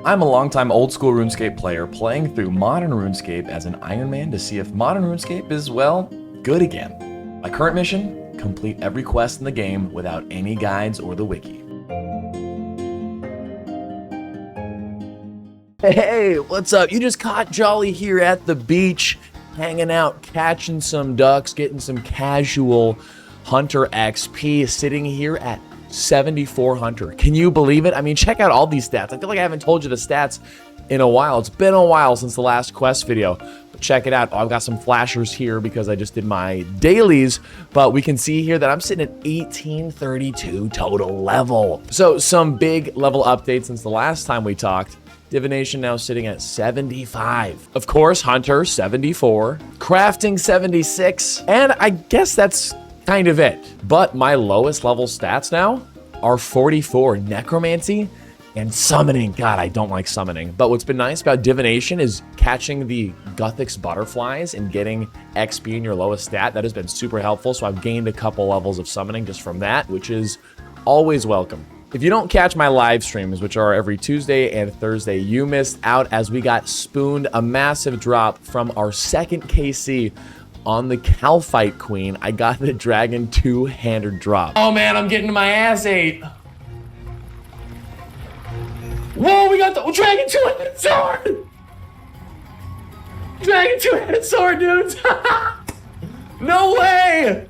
I'm a longtime old school RuneScape player playing through modern RuneScape as an Iron Man to see if modern RuneScape is, well, good again. My current mission? Complete every quest in the game without any guides or the wiki. Hey, what's up? You just caught Jolly here at the beach, hanging out, catching some ducks, getting some casual hunter XP, sitting here at 74 hunter. Can you believe it? I mean, check out all these stats. I feel like I haven't told you the stats in a while. It's been a while since the last quest video, but check it out. Oh, I've got some flashers here because I just did my dailies, but we can see here that I'm sitting at 1832 total level. So some big level updates since the last time we talked. Divination now sitting at 75. Of course, Hunter 74, Crafting 76, and I guess that's kind of it. But my lowest level stats now are 44 Necromancy and Summoning. God, I don't like Summoning. But what's been nice about Divination is catching the Guthix butterflies and getting XP in your lowest stat. That has been super helpful. So I've gained a couple levels of Summoning just from that, which is always welcome. If you don't catch my live streams, which are every Tuesday and Thursday, you missed out as we got spooned a massive drop from our second KC on the Calphite Queen. I got the Dragon two-handed drop. Oh man, I'm getting my ass ate. Whoa, we got the Dragon two-handed sword! Dragon two-handed sword, dudes! No way!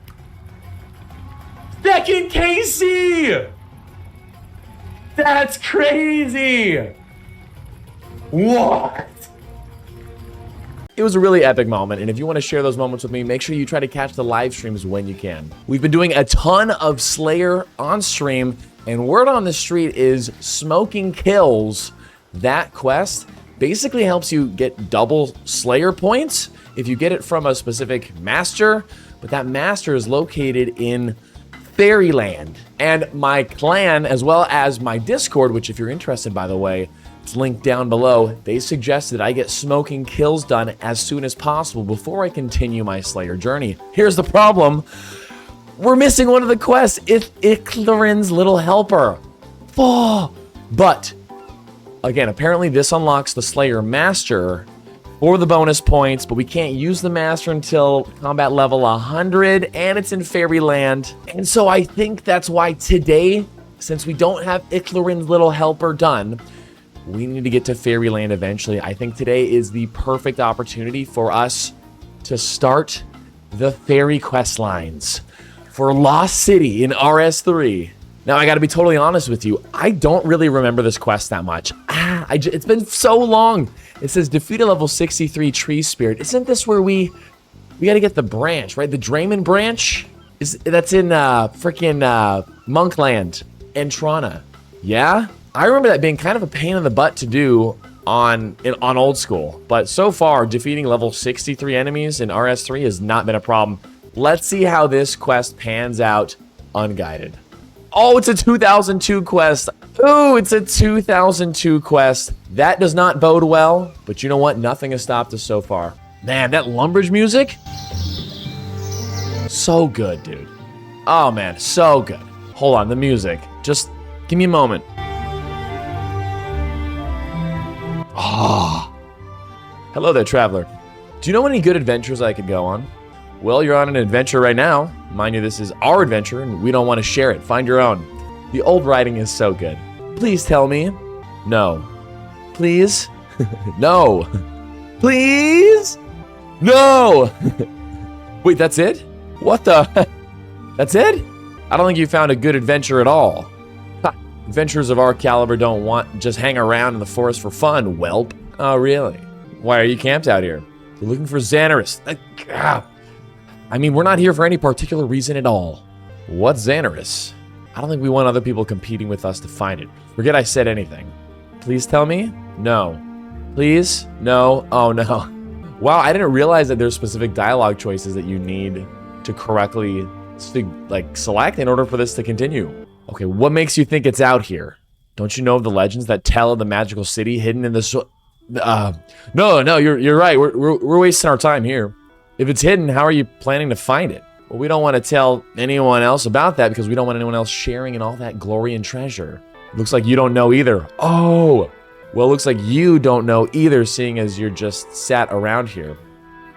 Second KC! That's crazy! What? It was a really epic moment, and if you want to share those moments with me, make sure you try to catch the live streams when you can. We've been doing a ton of Slayer on stream, and word on the street is smoking kills. That quest basically helps you get double Slayer points if you get it from a specific master, but that master is located in Fairyland. And my clan, as well as my Discord, which if you're interested, by the way, it's linked down below, they suggested I get smoking kills done as soon as possible before I continue my Slayer journey. Here's the problem. We're missing one of the quests. It's Iclarin's Little Helper. Oh, but, again, apparently this unlocks the Slayer Master for the bonus points, but we can't use the Master until combat level 100, and it's in Fairyland. And so I think that's why today, since we don't have Iclarin's Little Helper done, we need to get to Fairyland eventually. I think today is the perfect opportunity for us to start the fairy quest lines for Lost City in RS3. Now, I gotta be totally honest with you. I don't really remember this quest that much. It's been so long. It says defeat a level 63 tree spirit. Isn't this where we gotta get the branch, right? The Draymond branch? That's in freaking Monkland and Trana. Yeah? I remember that being kind of a pain in the butt to do on old school, but so far defeating level 63 enemies in RS3 has not been a problem. Let's see how this quest pans out unguided. Oh, it's a 2002 quest. Ooh, it's a 2002 quest. That does not bode well, but you know what? Nothing has stopped us so far. Man, that Lumbridge music? So good, dude. Oh man, so good. Hold on, the music. Just give me a moment. Ah. Hello there, traveler. Do you know any good adventures I could go on? Well, you're on an adventure right now. Mind you, this is our adventure, and we don't want to share it. Find your own. The old writing is so good. Please tell me. No. Please? No. Please? No. Wait, that's it? What the? That's it? I don't think you found a good adventure at all. Ha. Adventurers of our caliber don't want just hang around in the forest for fun, whelp. Oh, really? Why are you camped out here? You're looking for Zanaris. I mean, we're not here for any particular reason at all. What's Zanaris? I don't think we want other people competing with us to find it. Forget I said anything. Please tell me? No. Please? No? Oh, no. Wow, I didn't realize that there's specific dialogue choices that you need to correctly select in order for this to continue. Okay, what makes you think it's out here? Don't you know of the legends that tell of the magical city hidden in the No, you're right. We're wasting our time here. If it's hidden, how are you planning to find it? Well, we don't want to tell anyone else about that because we don't want anyone else sharing in all that glory and treasure. Looks like you don't know either. Oh, Well, it looks like you don't know either, seeing as you're just sat around here.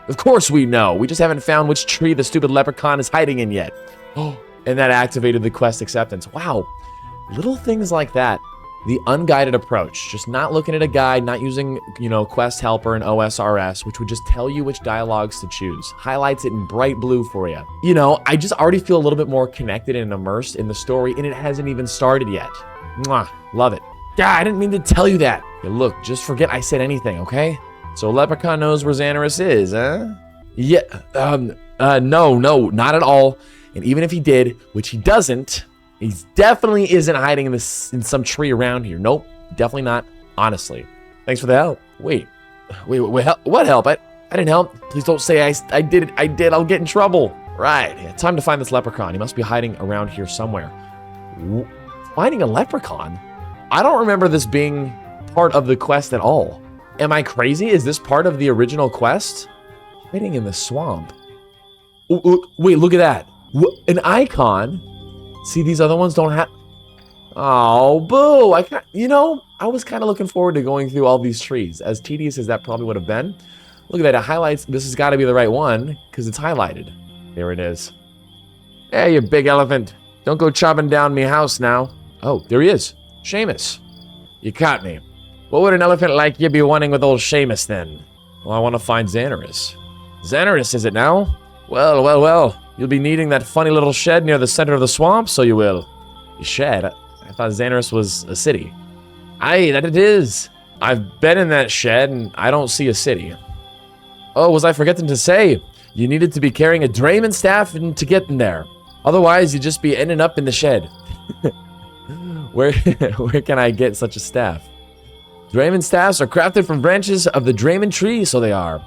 Of course we know. We just haven't found which tree the stupid leprechaun is hiding in yet. Oh, and that activated the quest acceptance. Wow. Little things like that. The unguided approach. Just not looking at a guide, not using, quest helper and osrs, which would just tell you which dialogues to choose. Highlights it in bright blue for you. I just already feel a little bit more connected and immersed in the story, and it hasn't even started yet. Mwah. Love it. Yeah, I didn't mean to tell you that. Hey, look, just forget I said anything, okay? So Leprechaun knows where Zanaris is, huh? Yeah, no, not at all. And even if he did, which he doesn't, he definitely isn't hiding in some tree around here. Nope, definitely not, honestly. Thanks for the help. Wait, what help? I didn't help. Please don't say I did it. I did, I'll get in trouble. Right, yeah, time to find this leprechaun. He must be hiding around here somewhere. Finding a leprechaun? I don't remember this being part of the quest at all. Am I crazy? Is this part of the original quest? Hiding in the swamp. Wait, look at that. An icon. See, these other ones don't have... Oh, boo. I was kind of looking forward to going through all these trees. As tedious as that probably would have been. Look at that. It highlights... This has got to be the right one because it's highlighted. There it is. Hey, you big elephant. Don't go chopping down me house now. Oh, there he is. Seamus. You caught me. What would an elephant like you be wanting with old Seamus then? Well, I want to find Zanaris. Zanaris, is it now? Well. You'll be needing that funny little shed near the center of the swamp, so you will. A shed? I thought Zanaris was a city. Aye, that it is. I've been in that shed, and I don't see a city. Oh, was I forgetting to say? You needed to be carrying a Drayman staff to get in there. Otherwise, you'd just be ending up in the shed. Where can I get such a staff? Drayman staffs are crafted from branches of the Drayman tree, so they are.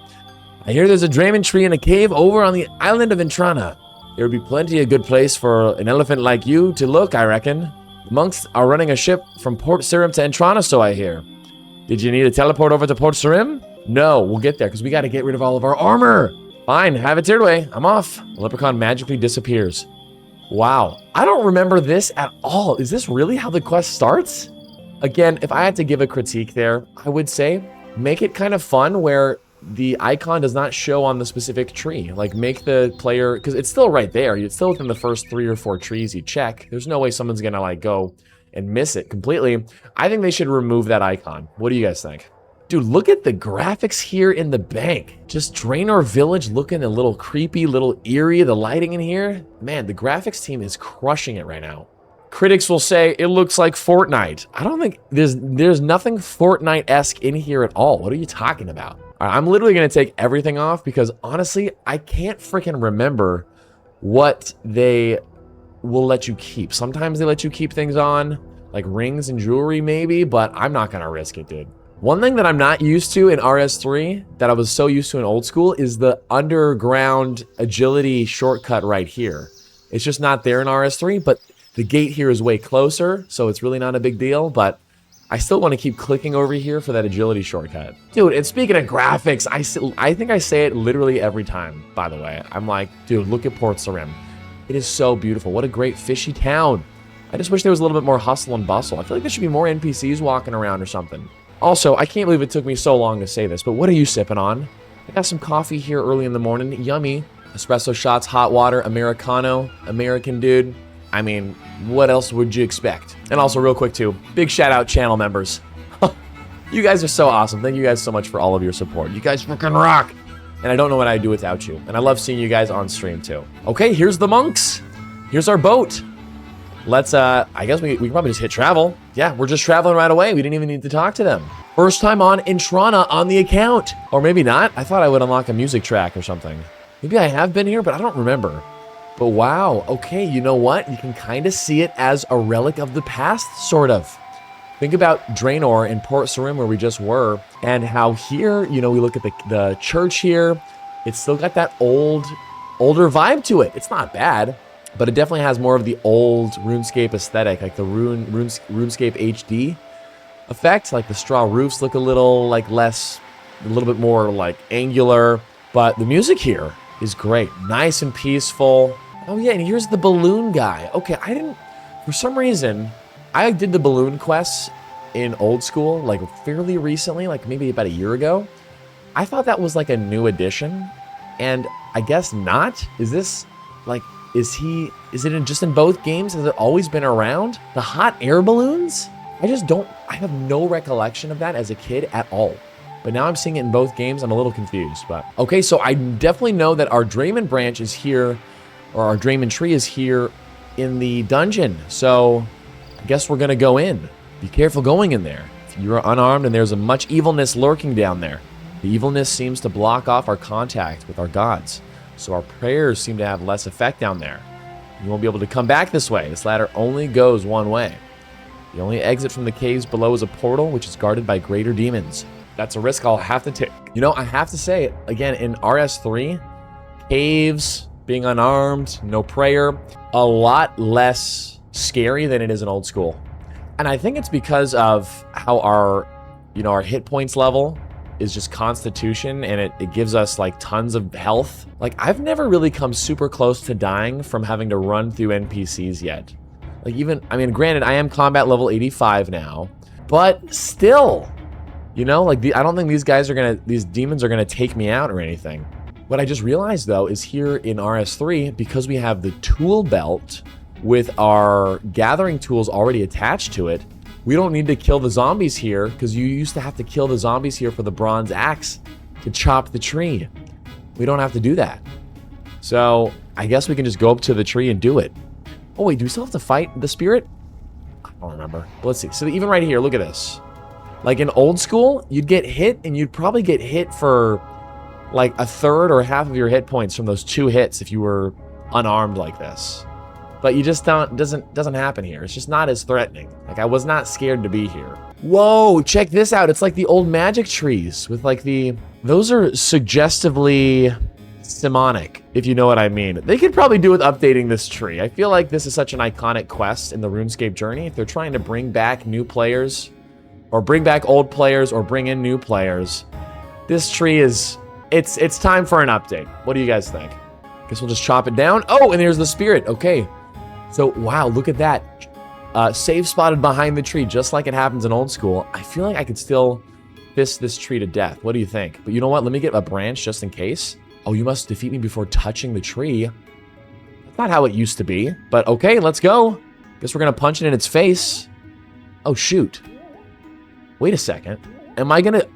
I hear there's a Drayman tree in a cave over on the island of Entrana. There would be plenty of good place for an elephant like you to look, I reckon. The monks are running a ship from Port Sarim to Entrana, so I hear. Did you need a teleport over to Port Sarim? No, we'll get there, because we got to get rid of all of our armor. Fine, have it your way. I'm off. The leprechaun magically disappears. Wow, I don't remember this at all. Is this really how the quest starts? Again, if I had to give a critique there, I would say make it kind of fun where the icon does not show on the specific tree. Like, make the player, because it's still right there. It's still within the first 3 or 4 trees you check. There's no way someone's gonna like go and miss it completely. I think they should remove that icon. What do you guys think? Dude, look at the graphics here in the bank. Just Draenor Village looking a little creepy, little eerie. The lighting in here, man, the graphics team is crushing it right now. Critics will say it looks like Fortnite. I don't think there's nothing Fortnite-esque in here at all. What are you talking about? I'm literally going to take everything off because honestly, I can't freaking remember what they will let you keep. Sometimes they let you keep things on, like rings and jewelry maybe, but I'm not going to risk it, dude. One thing that I'm not used to in RS3 that I was so used to in old school is the underground agility shortcut right here. It's just not there in RS3, but the gate here is way closer, so it's really not a big deal, but I still want to keep clicking over here for that agility shortcut. Dude, and speaking of graphics, I think I say it literally every time, by the way. I'm like, dude, look at Port Sarim. It is so beautiful. What a great fishy town. I just wish there was a little bit more hustle and bustle. I feel like there should be more NPCs walking around or something. Also, I can't believe it took me so long to say this, but what are you sipping on? I got some coffee here early in the morning. Yummy. Espresso shots, hot water, Americano, American dude. I mean, what else would you expect? And also real quick too, big shout out channel members. You guys are so awesome. Thank you guys so much for all of your support. You guys freaking rock. And I don't know what I'd do without you. And I love seeing you guys on stream too. Okay, here's the monks. Here's our boat. Let's, I guess we can probably just hit travel. Yeah, we're just traveling right away. We didn't even need to talk to them. First time on Entrana on the account. Or maybe not. I thought I would unlock a music track or something. Maybe I have been here, but I don't remember. But wow, okay, you know what? You can kind of see it as a relic of the past, sort of. Think about Draenor in Port Sarim where we just were, and how here, you know, we look at the church here. It's still got that older vibe to it. It's not bad, but it definitely has more of the old RuneScape aesthetic, like the RuneScape HD effect. Like the straw roofs look a little bit more like angular, but the music here is great. Nice and peaceful. Oh yeah, and here's the balloon guy. Okay, for some reason, I did the balloon quests in old school, like fairly recently, like maybe about a year ago. I thought that was like a new addition, and I guess not. Is this like, is it just in both games? Has it always been around? The hot air balloons? I have no recollection of that as a kid at all. But now I'm seeing it in both games. I'm a little confused, but okay. So I definitely know that our Draymond branch is here, or our Draymond tree is here in the dungeon. So I guess we're gonna go in. Be careful going in there. If you're unarmed and there's a much evilness lurking down there. The evilness seems to block off our contact with our gods. So our prayers seem to have less effect down there. You won't be able to come back this way. This ladder only goes one way. The only exit from the caves below is a portal, which is guarded by greater demons. That's a risk I'll have to take. You know, I have to say, again, in RS3, caves, being unarmed, no prayer, a lot less scary than it is in old school. And I think it's because of how our hit points level is just constitution, and it gives us like tons of health. Like, I've never really come super close to dying from having to run through NPCs yet. Like, granted, I am combat level 85 now, but still, like I don't think these demons are gonna take me out or anything. What I just realized though is here in RS3, because we have the tool belt with our gathering tools already attached to it, we don't need to kill the zombies here, because you used to have to kill the zombies here for the bronze axe to chop the tree. We don't have to do that. So I guess we can just go up to the tree and do it. Oh wait, do we still have to fight the spirit? I don't remember. Let's see. So even right here, look at this. Like in old school, you'd get hit, and you'd probably get hit for like a third or half of your hit points from those 2 hits if you were unarmed like this. But you just doesn't happen here. It's just not as threatening. Like, I was not scared to be here. Whoa, check this out. It's like the old magic trees with like those are suggestively demonic, if you know what I mean. They could probably do with updating this tree. I feel like this is such an iconic quest in the RuneScape journey. If they're trying to bring back new players, or bring back old players, or bring in new players, this tree is, it's time for an update. What do you guys think? Guess we'll just chop it down. Oh, and there's the spirit. Okay. So, wow, look at that. Save spotted behind the tree, just like it happens in old school. I feel like I could still fist this tree to death. What do you think? But you know what? Let me get a branch just in case. Oh, you must defeat me before touching the tree. That's not how it used to be. But okay, let's go. Guess we're going to punch it in its face. Oh, shoot. Wait a second. Am I going to...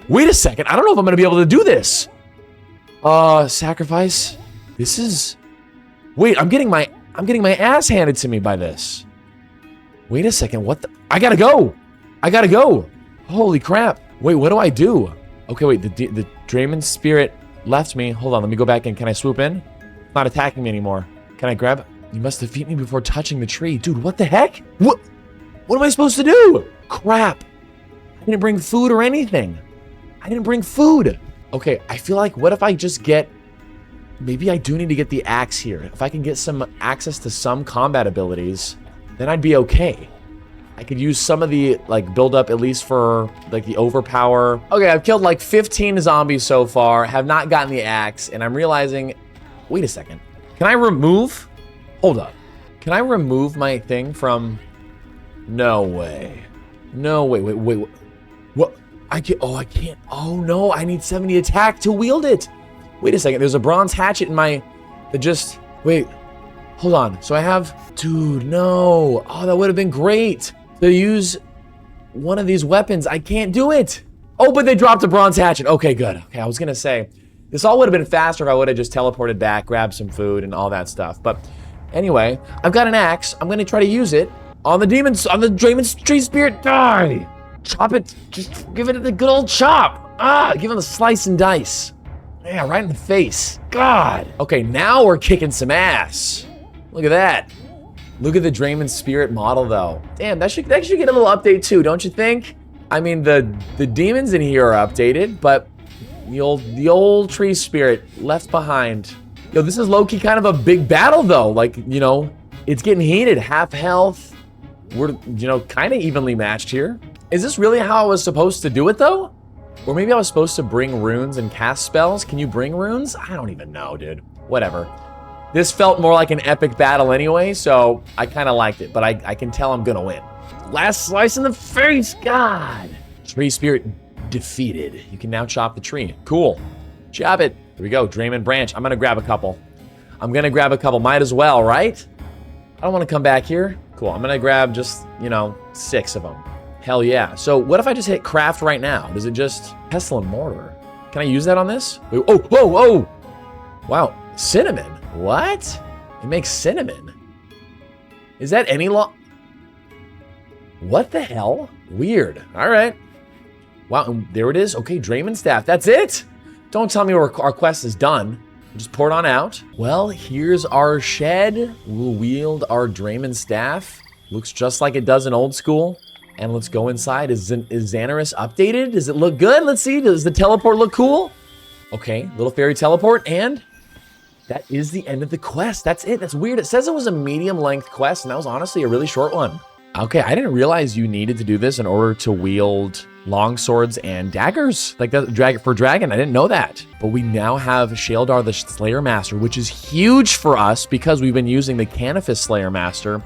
Wait a second. I don't know if I'm going to be able to do this. Sacrifice. This is... Wait, I'm getting my ass handed to me by this. Wait a second, what the? I gotta go. Holy crap. Wait, what do I do? Okay, wait, the Draymond spirit left me. Hold on, let me go back in. Can I swoop in? It's not attacking me anymore. Can I grab? You must defeat me before touching the tree. Dude, what the heck? What am I supposed to do? Crap. I didn't bring food or anything. I didn't bring food. Okay, I feel like, what if I just get... Maybe I do need to get the axe here. If I can get some access to some combat abilities, then I'd be okay. I could use some of the, like, build up at least for, like, the overpower. Okay, I've killed, like, 15 zombies so far, have not gotten the axe, and I'm realizing... Wait a second. Can I remove... Hold up. Can I remove my thing from... No way. No, wait. What? I can't... Oh, no, I need 70 attack to wield it. Wait a second, there's a bronze hatchet in my... Wait, hold on. So I have... Dude, no. Oh, that would have been great to use one of these weapons. I can't do it. Oh, but they dropped a bronze hatchet. Okay, good. Okay, I was going to say, this all would have been faster if I would have just teleported back, grabbed some food, and all that stuff. But anyway, I've got an axe. I'm going to try to use it on the demons, on the Draymond tree spirit. Die. Chop it. Just give it a good old chop. Give it a slice and dice. Yeah, right in the face. God. Okay, now we're kicking some ass. Look at that. Look at the Draymond spirit model, though. Damn, that should get a little update too, don't you think? I mean, the demons in here are updated, but the old tree spirit left behind. Yo, this is low-key kind of a big battle, though. Like, it's getting heated. Half health. We're, kind of evenly matched here. Is this really how I was supposed to do it, though? Or maybe I was supposed to bring runes and cast spells. Can you bring runes? I don't even know, dude. Whatever. This felt more like an epic battle anyway, so I kind of liked it. But I can tell I'm going to win. Last slice in the face, God. Tree spirit defeated. You can now chop the tree. Cool. Chop it. Here we go, Draymond branch. I'm gonna grab a couple. Might as well, right? I don't wanna come back here. Cool, I'm gonna grab just, 6 of them. Hell yeah. So what if I just hit craft right now? Does it just pestle and mortar? Can I use that on this? Oh, whoa, whoa. Wow, cinnamon. What? It makes cinnamon. Is that any What the hell? Weird. All right. Wow, and there it is. Okay, Draymond staff. That's it. Don't tell me our quest is done. Just pour it on out. Well, here's our shed. We'll wield our Draymond staff. Looks just like it does in old school. And let's go inside. Is Zanaris updated? Does it look good? Let's see. Does the teleport look cool? Okay, little fairy teleport. And that is the end of the quest. That's it. That's weird. It says it was a medium length quest, and that was honestly a really short one. Okay, I didn't realize you needed to do this in order to wield long swords and daggers like that for dragon. I didn't know that. But we now have Sheldar the Slayer Master, which is huge for us because we've been using the Canifis Slayer Master.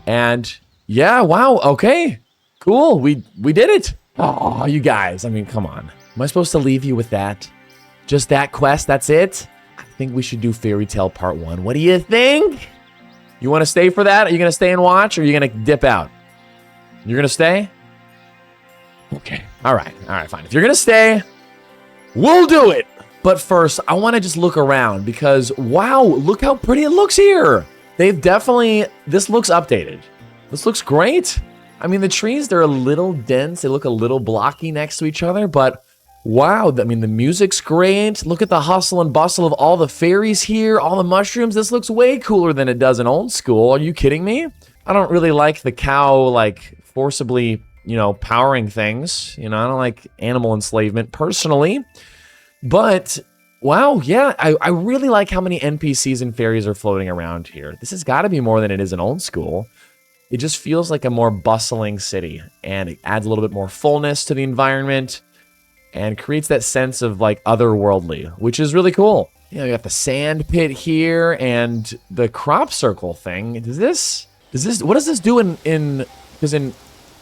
And yeah, wow, okay, cool. We did it. Oh, you guys, I mean, come on. Am I supposed to leave you with that? Just that quest, that's it? I think we should do Fairy Tale Part 1. What do you think? You want to stay for that? Are you going to stay and watch, or are you going to dip out? You're going to stay? Okay. All right, fine. If you're going to stay, we'll do it. But first, I want to just look around because, wow, look how pretty it looks here. They've definitely, this looks updated. This looks great. I mean, the trees, they're a little dense. They look a little blocky next to each other, but wow, I mean, the music's great. Look at the hustle and bustle of all the fairies here, all the mushrooms. This looks way cooler than it does in old school. Are you kidding me? I don't really like the cow, like, forcibly, powering things. I don't like animal enslavement personally. But, wow, yeah, I really like how many NPCs and fairies are floating around here. This has got to be more than it is in old school. It just feels like a more bustling city, and it adds a little bit more fullness to the environment and creates that sense of like otherworldly, which is really cool. You got the sand pit here and the crop circle thing. What does this do because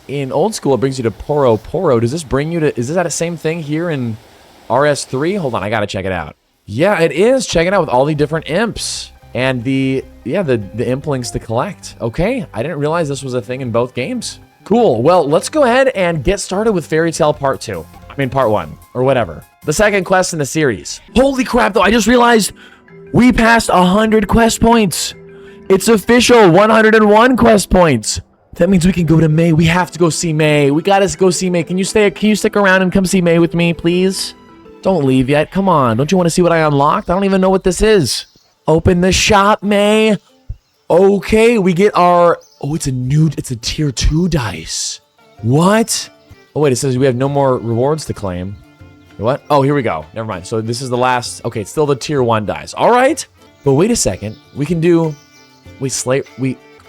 in old school it brings you to Poro. Does this bring you to, is this that same thing here in RS3? Hold on, I gotta check it out. Yeah, it is. Check it out with all the different imps and the implings to collect. Okay, I didn't realize this was a thing in both games. Cool, well, let's go ahead and get started with Fairy Tale Part 2. Part 1, or whatever. The second quest in the series. Holy crap, though, I just realized we passed 100 quest points. It's official, 101 quest points. That means we can go to May. We have to go see May. We gotta go see May. Can you stick around and come see May with me, please? Don't leave yet, come on. Don't you want to see what I unlocked? I don't even know what this is. Open the shop, May. Okay, we get our, it's a tier 2 dice. What? Oh, wait, it says we have no more rewards to claim. What? Oh, here we go. Never mind. So this is the last. Okay, it's still the tier 1 dice. All right. But wait a second. We can do. We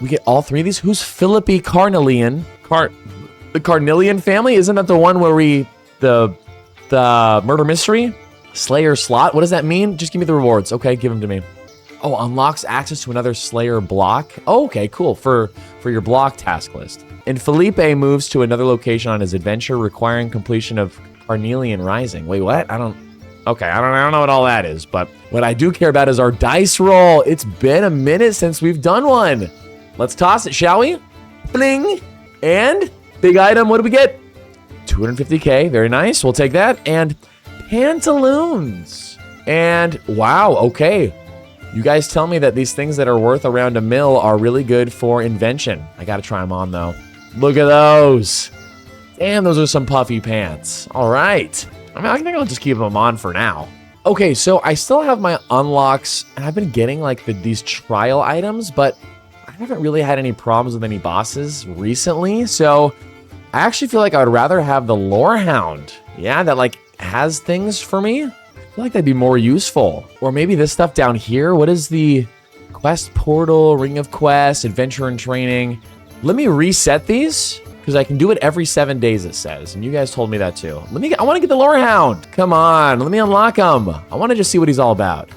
get all 3 of these. Who's Philippi Carnelian? The Carnelian family? Isn't that the one where the murder mystery? Slayer slot? What does that mean? Just give me the rewards. Okay, give them to me. Oh, unlocks access to another Slayer block. Oh, okay, cool. For your block task list. And Felipe moves to another location on his adventure, requiring completion of Carnelian Rising. Wait, what? I don't know what all that is, but what I do care about is our dice roll. It's been a minute since we've done one. Let's toss it, shall we? Bling! And big item, what do we get? 250k, very nice. We'll take that. And pantaloons. And wow, okay. You guys tell me that these things that are worth around $1 mil are really good for invention. I gotta try them on though. Look at those. Damn, those are some puffy pants. All right. I think I'll just keep them on for now. Okay, so I still have my unlocks, and I've been getting like these trial items, but I haven't really had any problems with any bosses recently. So I actually feel like I would rather have the Lore Hound. Yeah, that like has things for me. I feel like that'd be more useful. Or maybe this stuff down here. What is the Quest Portal, Ring of Quest, Adventure and Training? Let me reset these, because I can do it every 7 days, it says. And you guys told me that too. I want to get the Lore Hound. Come on, let me unlock him. I want to just see what he's all about.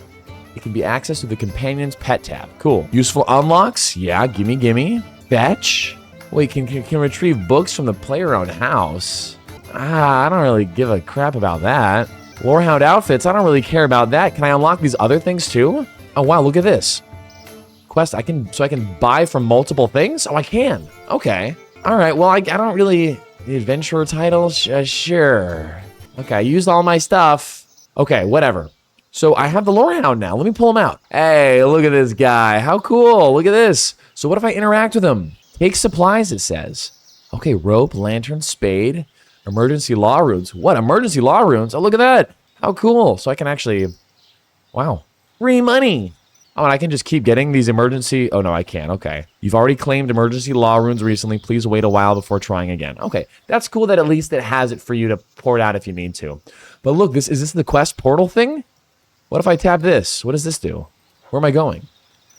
It can be accessed to the Companion's Pet tab. Cool. Useful unlocks. Yeah, gimme. Fetch. Wait, can retrieve books from the player-owned house. I don't really give a crap about that. Lorehound outfits, I don't really care about that. Can I unlock these other things too? Oh wow, look at this. Quest, I can buy from multiple things? Oh, I can. Okay. All right, well, I don't really... The adventurer titles? Sure. Okay, I used all my stuff. Okay, whatever. So I have the Lorehound now. Let me pull him out. Hey, look at this guy. How cool. Look at this. So what if I interact with him? Take supplies, it says. Okay, rope, lantern, spade, emergency law runes. What, emergency law runes? Oh, look at that. How cool. So I can actually... Wow. Free money. Oh, and I can just keep getting these emergency... Oh, no, I can't. Okay. You've already claimed emergency law runes recently. Please wait a while before trying again. Okay. That's cool that at least it has it for you to pour it out if you need to. But look, is this the quest portal thing? What if I tap this? What does this do? Where am I going?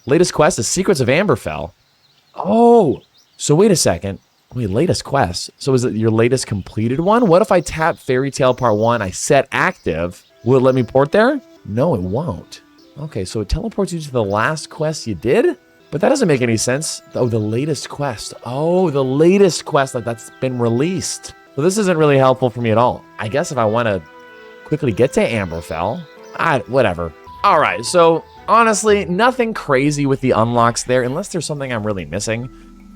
Latest quest is Secrets of Amberfell. Oh, so wait a second. Wait, latest quest. So is it your latest completed one? What if I tap Fairy Tale Part 1, I set active? Will it let me port there? No, it won't. Okay, so it teleports you to the last quest you did? But that doesn't make any sense. Oh, the latest quest. Oh, the latest quest that's been released. So this isn't really helpful for me at all. I guess if I want to quickly get to Amberfell, whatever. All right, so honestly, nothing crazy with the unlocks there, unless there's something I'm really missing.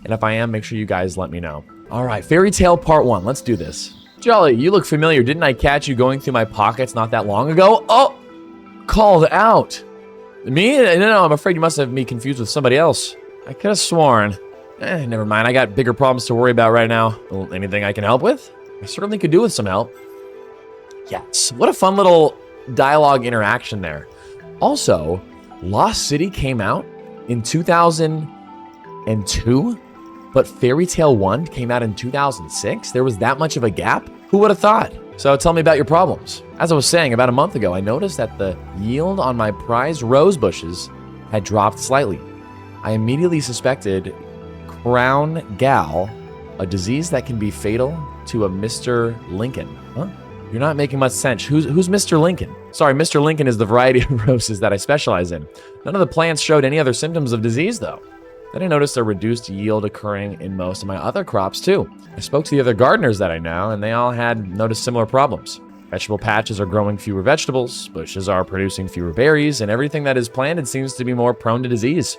And if I am, make sure you guys let me know. All right, Fairy Tale Part 1. Let's do this. Jolly, you look familiar. Didn't I catch you going through my pockets not that long ago? Oh, called out. Me? No, I'm afraid you must have me confused with somebody else. I could have sworn. Never mind. I got bigger problems to worry about right now. Well, anything I can help with? I certainly could do with some help. Yes. What a fun little dialogue interaction there. Also, Lost City came out in 2002, but Fairy Tale 1 came out in 2006. There was that much of a gap? Who would have thought? So tell me about your problems. As I was saying, about a month ago, I noticed that the yield on my prized rose bushes had dropped slightly. I immediately suspected Crown Gal, a disease that can be fatal to a Mr. Lincoln. Huh? You're not making much sense. Who's Mr. Lincoln? Sorry, Mr. Lincoln is the variety of roses that I specialize in. None of the plants showed any other symptoms of disease, though. Then I noticed a reduced yield occurring in most of my other crops, too. I spoke to the other gardeners that I know, and they all had noticed similar problems. Vegetable patches are growing fewer vegetables, bushes are producing fewer berries, and everything that is planted seems to be more prone to disease.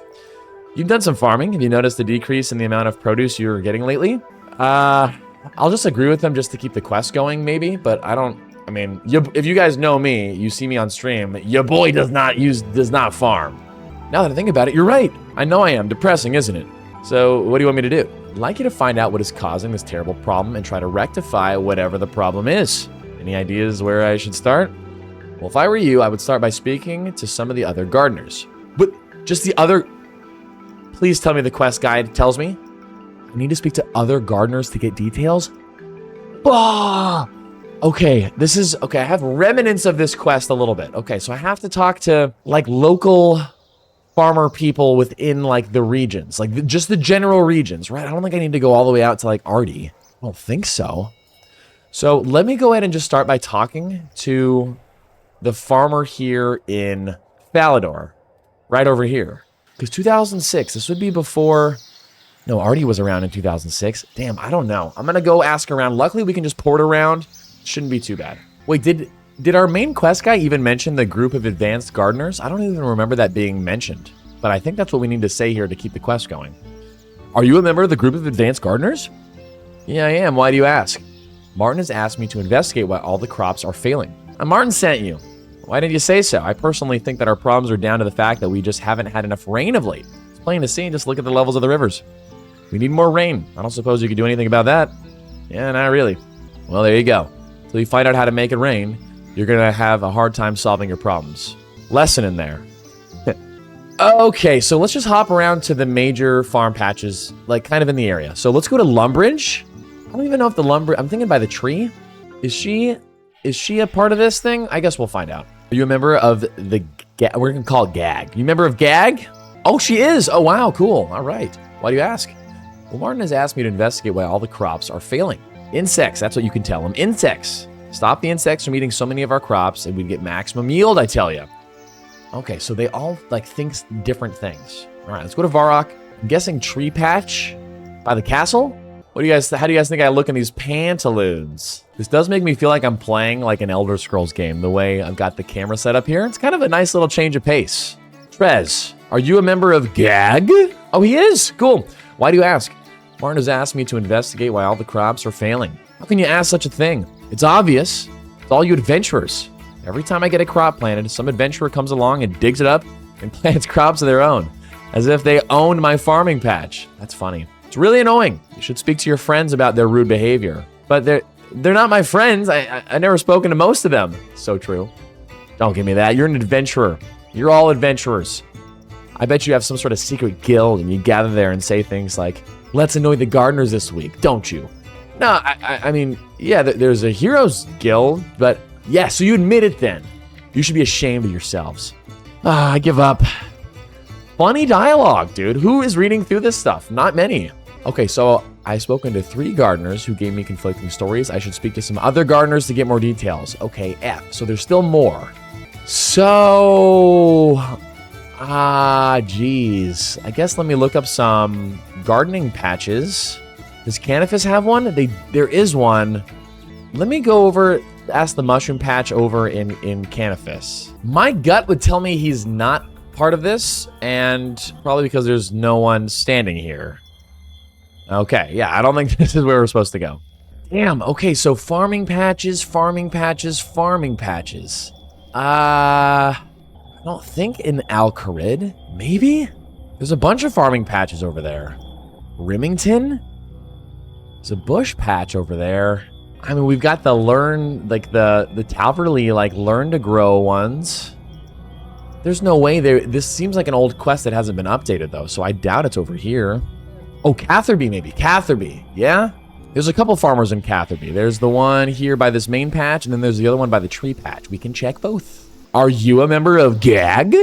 You've done some farming. Have you noticed a decrease in the amount of produce you're getting lately? I'll just agree with them just to keep the quest going, maybe, but I mean, if you guys know me, you see me on stream, your boy does not farm. Now that I think about it, you're right. I know I am. Depressing, isn't it? So what do you want me to do? I'd like you to find out what is causing this terrible problem and try to rectify whatever the problem is. Any ideas where I should start? Well, if I were you, I would start by speaking to some of the other gardeners. But just the other... Please tell me the quest guide tells me. I need to speak to other gardeners to get details? Ah! Okay, okay, I have remnants of this quest a little bit. Okay, so I have to talk to, like, local farmer people within, like, the regions. Like, just the general regions, right? I don't think I need to go all the way out to, like, Artie. I don't think so. So let me go ahead and just start by talking to the farmer here in Falador. Right over here. Because 2006, this would be before... No, Artie was around in 2006. Damn, I don't know. I'm going to go ask around. Luckily, we can just port around. Shouldn't be too bad. Wait, did our main quest guy even mention the group of advanced gardeners? I don't even remember that being mentioned. But I think that's what we need to say here to keep the quest going. Are you a member of the group of advanced gardeners? Yeah, I am. Why do you ask? Martin has asked me to investigate why all the crops are failing. Martin sent you. Why didn't you say so? I personally think that our problems are down to the fact that we just haven't had enough rain of late. It's plain to see. Just look at the levels of the rivers. We need more rain. I don't suppose you could do anything about that. Yeah, not really. Well, there you go. Till you find out how to make it rain, you're going to have a hard time solving your problems. Lesson in there. Okay, so let's just hop around to the major farm patches, like kind of in the area. So let's go to Lumbridge. I don't even know if the I'm thinking by the tree. Is she a part of this thing? I guess we'll find out. Are you a member of the... We're going to call it GAG. You a member of GAG? Oh, she is. Oh, wow, cool. All right. Why do you ask? Well, Martin has asked me to investigate why all the crops are failing. Insects, that's what you can tell them. Insects. Stop the insects from eating so many of our crops and we'd get maximum yield, I tell you. Okay, so they all, like, think different things. All right, let's go to Varrock. I'm guessing Tree Patch By the castle? How do you guys think I look in these pantaloons? This does make me feel like I'm playing like an Elder Scrolls game, the way I've got the camera set up here. It's kind of a nice little change of pace. Trez, are you a member of GAG? Oh, he is? Cool. Why do you ask? Martin has asked me to investigate why all the crops are failing. How can you ask such a thing? It's obvious. It's all you adventurers. Every time I get a crop planted, some adventurer comes along and digs it up and plants crops of their own, as if they owned my farming patch. That's funny. It's really annoying. You should speak to your friends about their rude behavior. But they're not my friends. I never spoken to most of them. So true. Don't give me that. You're an adventurer. You're all adventurers. I bet you have some sort of secret guild and you gather there and say things like, let's annoy the gardeners this week, don't you? No, I mean, yeah, there's a heroes guild, but yeah, so you admit it then. You should be ashamed of yourselves. I give up. Funny dialogue, dude. Who is reading through this stuff? Not many. Okay, so I've spoken to 3 gardeners who gave me conflicting stories. I should speak to some other gardeners to get more details. Okay, F. So there's still more. So, geez. I guess let me look up some gardening patches. Does Canifis have one? There is one. Let me go over, ask the mushroom patch over in Canifis. My gut would tell me he's not part of this, and probably because there's no one standing here. Okay, yeah, I don't think this is where we're supposed to go. Damn, okay, so farming patches, farming patches, farming patches. I don't think in Alcarid. Maybe? There's a bunch of farming patches over there. Rimington? There's a bush patch over there. I mean, we've got the learn, like the Talverley, like learn to grow ones. There's no way this seems like an old quest that hasn't been updated though, so I doubt it's over here. Oh, Catherby maybe, Catherby, yeah? There's a couple farmers in Catherby. There's the one here by this main patch, and then there's the other one by the tree patch. We can check both. Are you a member of GAG?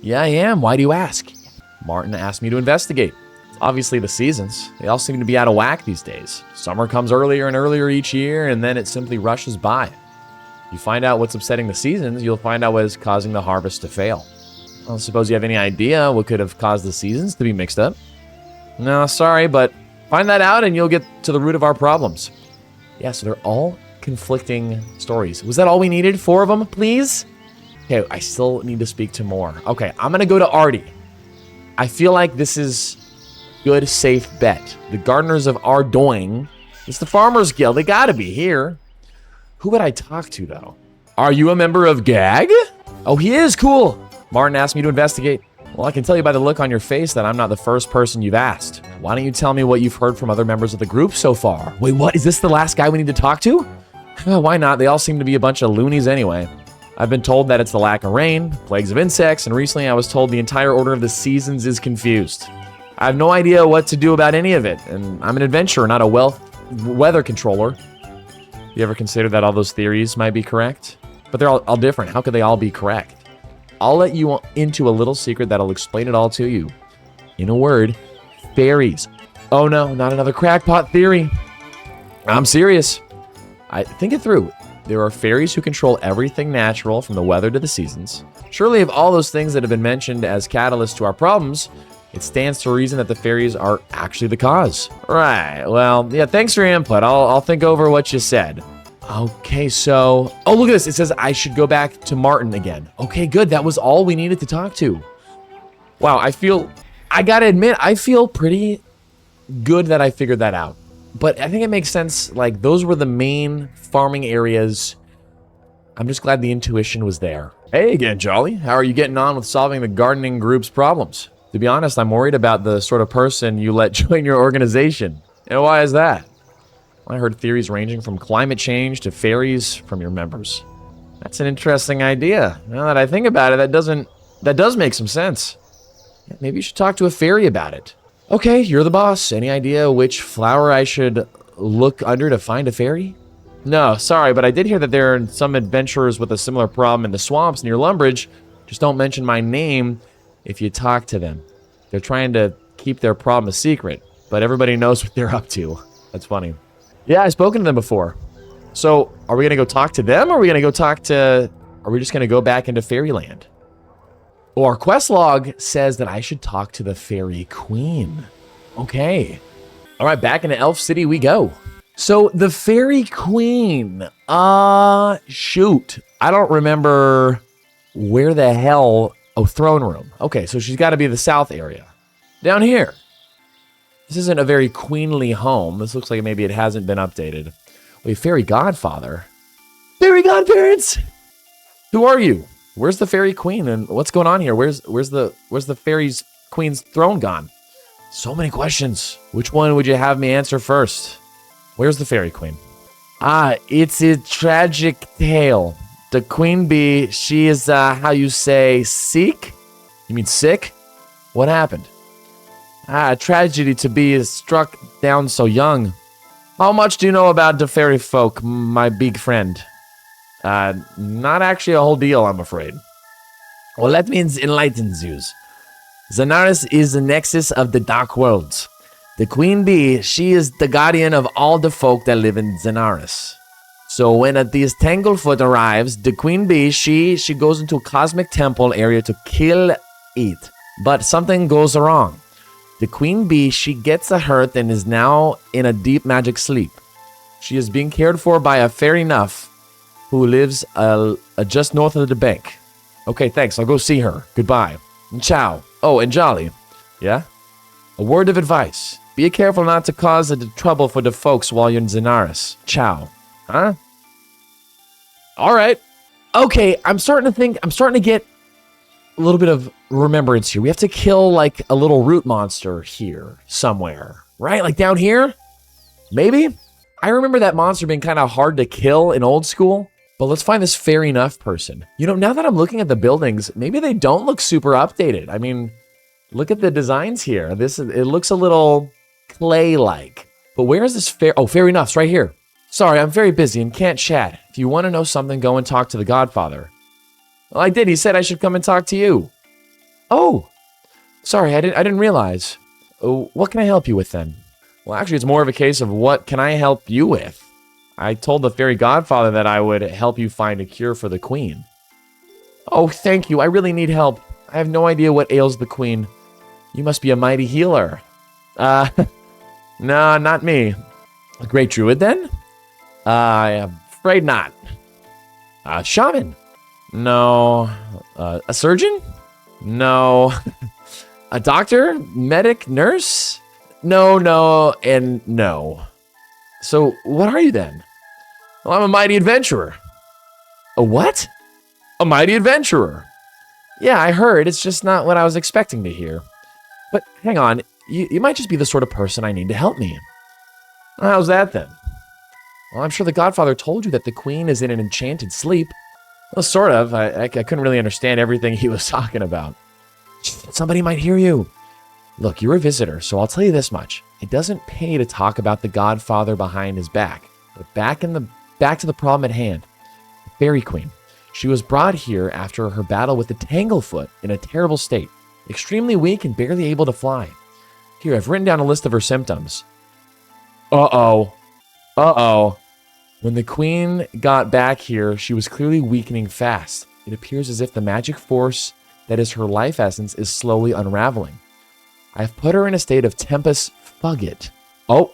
Yeah, I am. Why do you ask? Martin asked me to investigate. It's obviously the seasons. They all seem to be out of whack these days. Summer comes earlier and earlier each year, and then it simply rushes by. You find out what's upsetting the seasons, you'll find out what is causing the harvest to fail. I don't suppose you have any idea what could have caused the seasons to be mixed up? No, sorry, but find that out and you'll get to the root of our problems. Yeah, so they're all conflicting stories. Was that all we needed? 4 of them, please? Okay, I still need to speak to more. Okay, I'm gonna go to Artie. I feel like this is good, safe bet. The gardeners of Ardoing. It's the Farmers Guild. They gotta be here. Who would I talk to, though? Are you a member of GAG? Oh, he is? Cool. Martin asked me to investigate. Well, I can tell you by the look on your face that I'm not the first person you've asked. Why don't you tell me what you've heard from other members of the group so far? Wait, what? Is this the last guy we need to talk to? Why not? They all seem to be a bunch of loonies anyway. I've been told that it's the lack of rain, plagues of insects, and recently I was told the entire order of the seasons is confused. I have no idea what to do about any of it, and I'm an adventurer, not a weather controller. You ever consider that all those theories might be correct? But they're all different. How could they all be correct? I'll let you into a little secret that'll explain it all to you. In a word, fairies. Oh no, not another crackpot theory. I'm serious. Think it through. There are fairies who control everything natural from the weather to the seasons. Surely of all those things that have been mentioned as catalysts to our problems, it stands to reason that the fairies are actually the cause. Right, well, yeah, thanks for your input. I'll think over what you said. Okay, so... Oh, look at this. It says I should go back to Martin again. Okay, good. That was all we needed to talk to. Wow, I gotta admit, I feel pretty good that I figured that out. But I think it makes sense. Like, those were the main farming areas. I'm just glad the intuition was there. Hey again, Jolly. How are you getting on with solving the gardening group's problems? To be honest, I'm worried about the sort of person you let join your organization. And why is that? I heard theories ranging from climate change to fairies from your members. That's an interesting idea. Now that I think about it, that does make some sense. Yeah, maybe you should talk to a fairy about it. Okay, you're the boss. Any idea which flower I should look under to find a fairy? No, sorry, but I did hear that there are some adventurers with a similar problem in the swamps near Lumbridge. Just don't mention my name if you talk to them. They're trying to keep their problem a secret, but everybody knows what they're up to. That's funny. Yeah, I've spoken to them before. So, are we going to go talk to them, or are we going to go are we just going to go back into Fairyland? Well, our quest log says that I should talk to the Fairy Queen. Okay. All right, back into Elf City we go. So the Fairy Queen, shoot. I don't remember where the hell, oh, throne room. Okay, so she's gotta be the south area. Down here. This isn't a very queenly home. This looks like maybe it hasn't been updated. Wait, Fairy Godfather? Fairy Godparents! Who are you? Where's the Fairy Queen and what's going on here? Where's the Fairy's Queen's throne gone? So many questions. Which one would you have me answer first? Where's the Fairy Queen? It's a tragic tale. The Queen Bee, she is, how you say, sick? You mean sick? What happened? A tragedy to be struck down so young. How much do you know about the fairy folk, my big friend? Not actually a whole deal, I'm afraid. Well, that means enlightens you. Zanaris is the nexus of the dark worlds. The Queen Bee, she is the guardian of all the folk that live in Zanaris. So when this Tanglefoot arrives, the Queen Bee, she goes into a cosmic temple area to kill it. But something goes wrong. The Queen Bee, she gets a hurt and is now in a deep magic sleep. She is being cared for by a fairy Nuff who lives just north of the bank. Okay, thanks. I'll go see her. Goodbye. And ciao. Oh, and Jolly. Yeah? A word of advice. Be careful not to cause trouble for the folks while you're in Zanaris. Ciao. Huh? All right. Okay, I'm starting to get a little bit of remembrance here. We have to kill like a little root monster here somewhere, right? Like down here? Maybe? I remember that monster being kind of hard to kill in old school. But let's find this Fairy Nuff person. You know, now that I'm looking at the buildings, maybe they don't look super updated. I mean, look at the designs here. It looks a little clay-like. But where is this Fairy? Oh, Fairy Nuff's right here. Sorry, I'm very busy and can't chat. If you want to know something, go and talk to the Godfather. Well, I did. He said I should come and talk to you. Oh, sorry, I didn't realize. What can I help you with then? Well, actually, it's more of a case of what can I help you with? I told the Fairy Godfather that I would help you find a cure for the Queen. Oh, thank you. I really need help. I have no idea what ails the Queen. You must be a mighty healer. No, not me. A great druid, then? I'm afraid not. Shaman? No. A surgeon? No. A doctor? Medic? Nurse? No, and no. So, what are you then? Well, I'm a mighty adventurer. A what? A mighty adventurer. Yeah, I heard. It's just not what I was expecting to hear. But hang on, you might just be the sort of person I need to help me. How's that then? Well, I'm sure the Godfather told you that the Queen is in an enchanted sleep. Well, sort of. I couldn't really understand everything he was talking about. Somebody might hear you. Look, you're a visitor, so I'll tell you this much. It doesn't pay to talk about the Godfather behind his back. But back to the problem at hand. The Fairy Queen. She was brought here after her battle with the Tanglefoot in a terrible state. Extremely weak and barely able to fly. Here, I've written down a list of her symptoms. Uh-oh. When the Queen got back here, she was clearly weakening fast. It appears as if the magic force that is her life essence is slowly unraveling. I've put her in a state of Tempest Fugget. Oh,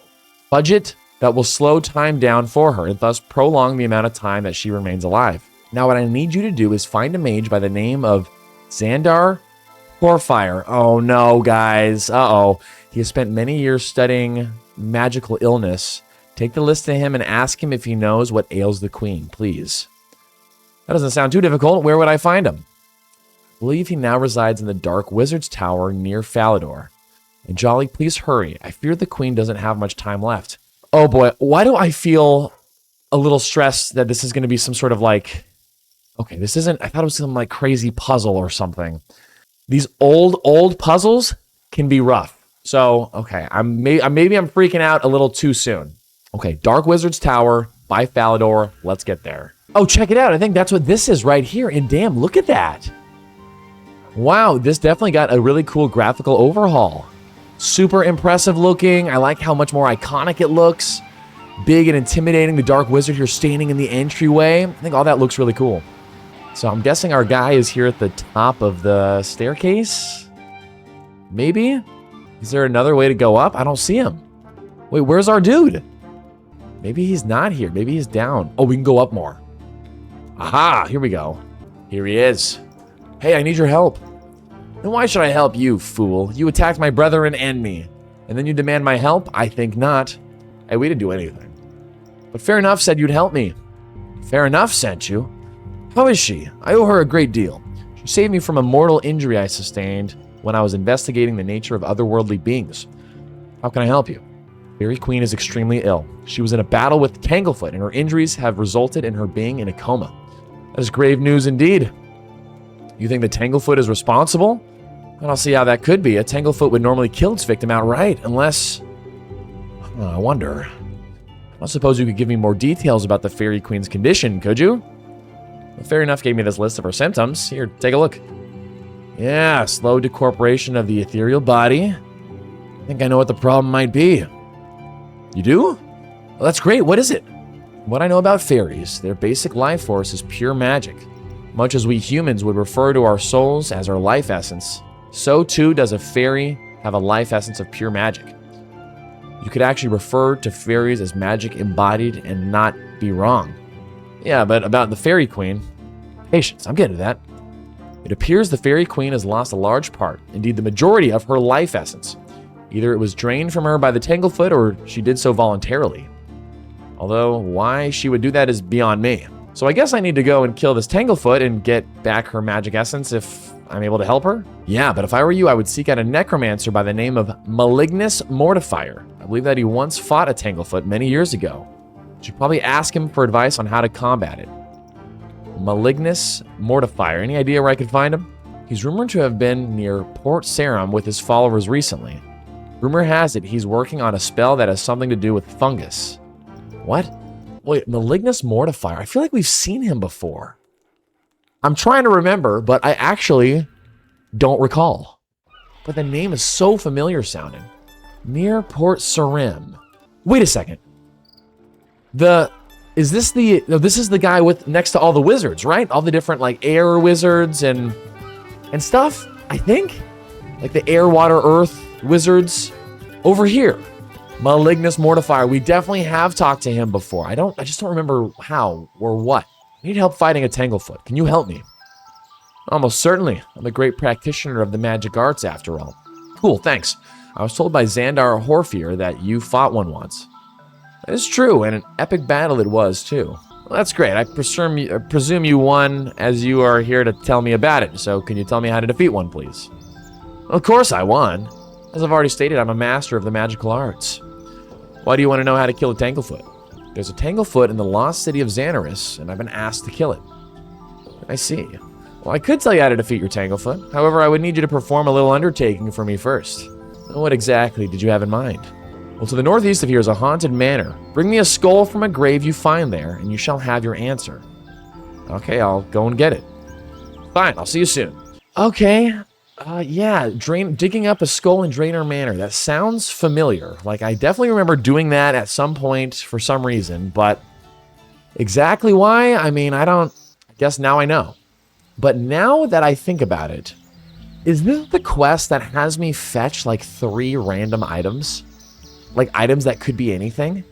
Fudget that will slow time down for her and thus prolong the amount of time that she remains alive. Now, what I need you to do is find a mage by the name of Xandar Porfire. Oh no, guys. Uh-oh. He has spent many years studying magical illness. Take the list to him and ask him if he knows what ails the Queen, please. That doesn't sound too difficult. Where would I find him? I believe he now resides in the Dark Wizard's Tower near Falador. And Jolly, please hurry. I fear the Queen doesn't have much time left. Oh boy, why do I feel a little stressed that this is going to be some sort of like... Okay, this isn't... I thought it was some like crazy puzzle or something. These old puzzles can be rough. So, okay, maybe I'm freaking out a little too soon. Okay, Dark Wizard's Tower by Falador. Let's get there. Oh, check it out. I think that's what this is right here. And damn, look at that. Wow, this definitely got a really cool graphical overhaul. Super impressive looking. I like how much more iconic it looks. Big and intimidating. The Dark Wizard here standing in the entryway. I think all that looks really cool. So I'm guessing our guy is here at the top of the staircase. Maybe? Is there another way to go up? I don't see him. Wait, where's our dude? Maybe he's not here. Maybe he's down. Oh, we can go up more. Aha, here we go. Here he is. Hey, I need your help. And why should I help you, fool? You attacked my brethren and me. And then you demand my help? I think not. Hey, we didn't do anything. But Fair Enough said you'd help me. Fair Enough sent you? How is she? I owe her a great deal. She saved me from a mortal injury I sustained when I was investigating the nature of otherworldly beings. How can I help you? Fairy Queen is extremely ill. She was in a battle with Tanglefoot, and her injuries have resulted in her being in a coma. That is grave news indeed. You think the Tanglefoot is responsible? I don't see how that could be. A Tanglefoot would normally kill its victim outright, unless... I wonder. I suppose you could give me more details about the Fairy Queen's condition, could you? Well, Fair Enough gave me this list of her symptoms. Here, take a look. Yeah, slow decorporation of the ethereal body. I think I know what the problem might be. You do? Well, that's great. What is it? What I know about fairies, their basic life force is pure magic. Much as we humans would refer to our souls as our life essence, so too does a fairy have a life essence of pure magic. You could actually refer to fairies as magic embodied and not be wrong. Yeah, but about the Fairy Queen, patience, I'm getting to that. It appears the Fairy Queen has lost a large part, indeed the majority of her life essence. Either it was drained from her by the Tanglefoot or she did so voluntarily. Although, why she would do that is beyond me. So I guess I need to go and kill this Tanglefoot and get back her magic essence if I'm able to help her? Yeah, but if I were you, I would seek out a necromancer by the name of Malignus Mortifier. I believe that he once fought a Tanglefoot many years ago. You should probably ask him for advice on how to combat it. Malignus Mortifier. Any idea where I could find him? He's rumored to have been near Port Sarum with his followers recently. Rumor has it he's working on a spell that has something to do with fungus. What? Wait, Malignus Mortifier. I feel like we've seen him before. I'm trying to remember, but I actually don't recall. But the name is so familiar sounding. Near Port Sarum. Wait a second. This is the guy with next to all the wizards, right? All the different like air wizards and stuff, I think. Like the air, water, earth wizards over here. Malignus Mortifier. We definitely have talked to him before. I just don't remember how or what. I need help fighting a Tanglefoot. Can you help me? Almost certainly. I'm a great practitioner of the magic arts after all. Cool, thanks. I was told by Xandar Horfier that you fought one once. That is true, and an epic battle it was too. Well, that's great. I presume you won as you are here to tell me about it. So can you tell me how to defeat one, please? Well, of course I won. As I've already stated, I'm a master of the magical arts. Why do you want to know how to kill a Tanglefoot? There's a Tanglefoot in the lost city of Zanaris, and I've been asked to kill it. I see. Well, I could tell you how to defeat your Tanglefoot. However, I would need you to perform a little undertaking for me first. What exactly did you have in mind? Well, to the northeast of here is a haunted manor. Bring me a skull from a grave you find there, and you shall have your answer. Okay, I'll go and get it. Fine, I'll see you soon. Okay. Yeah, digging up a skull in Draenor Manor. That sounds familiar. Like, I definitely remember doing that at some point for some reason, but exactly why? I mean, I guess now I know. But now that I think about it, is this the quest that has me fetch like 3 random items? Like items that could be anything?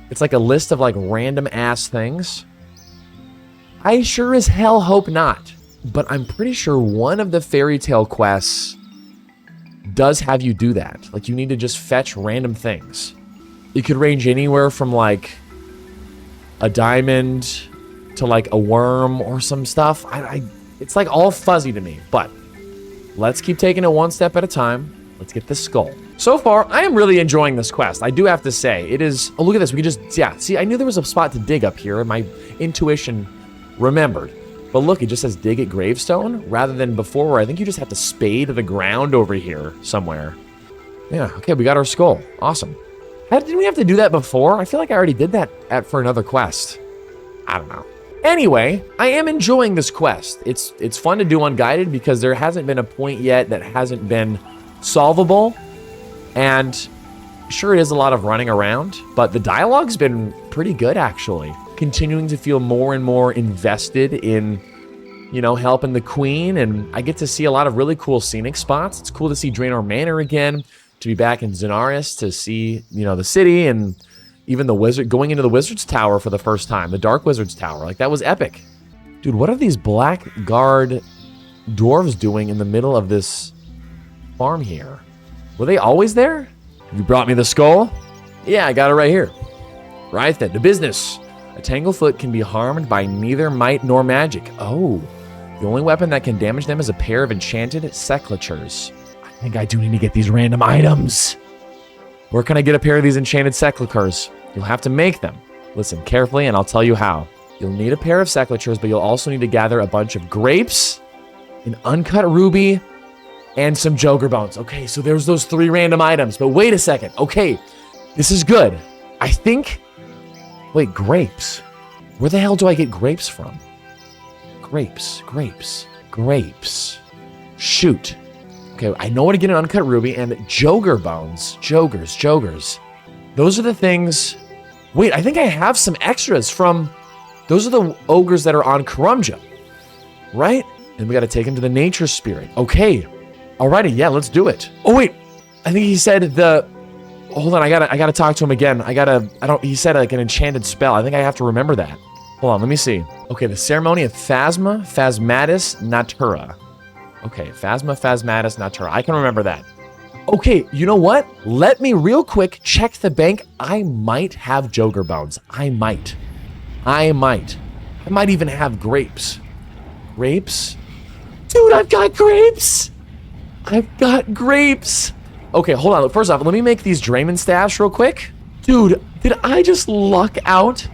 It's like a list of like random ass things. I sure as hell hope not. But I'm pretty sure one of the fairy tale quests does have you do that. Like you need to just fetch random things. It could range anywhere from like a diamond to like a worm or some stuff. It's like all fuzzy to me, but let's keep taking it one step at a time. Let's get this skull. So far, I am really enjoying this quest. I do have to say, it is... Oh, look at this. We can just... Yeah, see, I knew there was a spot to dig up here, and my intuition remembered. But look, it just says dig at gravestone, rather than before where I think you just have to spade the ground over here somewhere. Yeah, okay, we got our skull. Awesome. Didn't we have to do that before? I feel like I already did that for another quest. I don't know. Anyway, I am enjoying this quest. It's fun to do Unguided because there hasn't been a point yet that hasn't been solvable. And sure, it is a lot of running around, but the dialogue's been pretty good, actually. Continuing to feel more and more invested in, you know, helping the queen, and I get to see a lot of really cool scenic spots. It's cool to see Draenor Manor again. to be back in Zanaris, to see, you know, the city and even the wizard, going into the wizard's tower for the first time, the dark wizard's tower. Like, that was epic. Dude, what are these black guard dwarves doing in the middle of this farm here? Were they always there? You brought me the skull? Yeah, I got it right here. Right then, to business. A Tanglefoot can be harmed by neither might nor magic. Oh, the only weapon that can damage them is a pair of enchanted seclatures. I think I do need to get these random items. Where can I get a pair of these enchanted seclatures? You'll have to make them. Listen carefully and I'll tell you how. You'll need a pair of seclatures, but you'll also need to gather a bunch of grapes, an uncut ruby, and some joker bones. Okay, so there's those 3 random items, but wait a second. Okay, this is good. I think... Wait, grapes. Where the hell do I get grapes from? Grapes. Shoot. Okay, I know where to get an uncut ruby and joker bones. Jogers. Those are the things... Wait, I think I have some extras from... Those are the ogres that are on Karumja, right? And we got to take him to the nature spirit. Okay. Alrighty, yeah, let's do it. Oh, wait. I think he said the... Hold on, I gotta talk to him again. He said like an enchanted spell. I think I have to remember that. Hold on, let me see. Okay, the ceremony of Phasma, Phasmatis, Natura. Okay, Phasma, Phasmatis, Natura. I can remember that. Okay, you know what? Let me real quick check the bank. I might have joker bones. I might even have grapes. Grapes? Dude, I've got grapes! Okay, hold on. First off, let me make these Draymond staffs real quick. Dude, did I just luck out?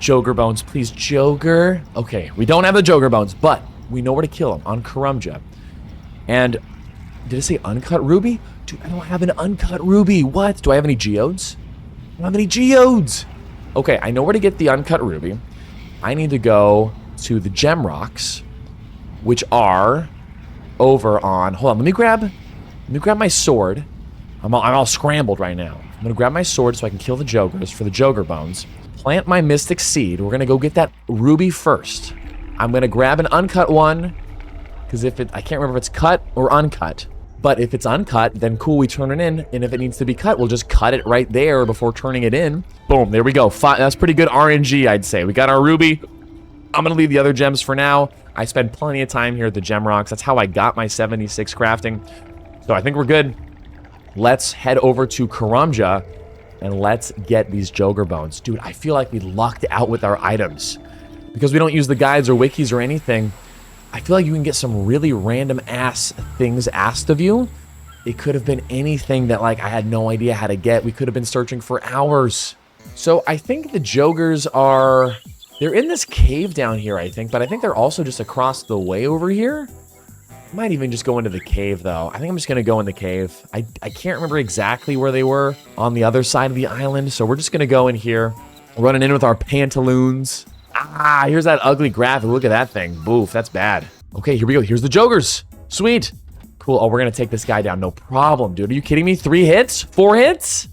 Joker bones, please. Joker. Okay, we don't have the joker bones, but we know where to kill him on Karumja. And did it say uncut ruby? Dude, I don't have an uncut ruby. What? Do I have any geodes? I don't have any geodes. Okay, I know where to get the uncut ruby. I need to go to the gem rocks, which are over on... Hold on, let me grab my sword. I'm all scrambled right now. I'm gonna grab my sword so I can kill the jokers for the joker bones. Plant my mystic seed. We're gonna go get that ruby first. I'm gonna grab an uncut one, because I can't remember if it's cut or uncut. But if it's uncut, then cool, we turn it in. And if it needs to be cut, we'll just cut it right there before turning it in. Boom, there we go. That's pretty good RNG, I'd say. We got our ruby. I'm gonna leave the other gems for now. I spent plenty of time here at the gem rocks. That's how I got my 76 crafting. So I think we're good. Let's head over to Karumja and let's get these joker bones. Dude, I feel like we lucked out with our items. Because we don't use the guides or wikis or anything, I feel like you can get some really random ass things asked of you. It could have been anything that like I had no idea how to get. We could have been searching for hours. So I think the jokers are... They're in this cave down here, I think. But I think they're also just across the way over here. Might even just go into the cave, though. I think I'm just going to go in the cave. I can't remember exactly where they were on the other side of the island, so we're just going to go in here, running in with our pantaloons. Ah, here's that ugly graphic. Look at that thing. Boof, that's bad. Okay, here we go. Here's the jokers. Sweet. Cool. Oh, we're going to take this guy down. No problem, dude. Are you kidding me? 3 hits? 4 hits?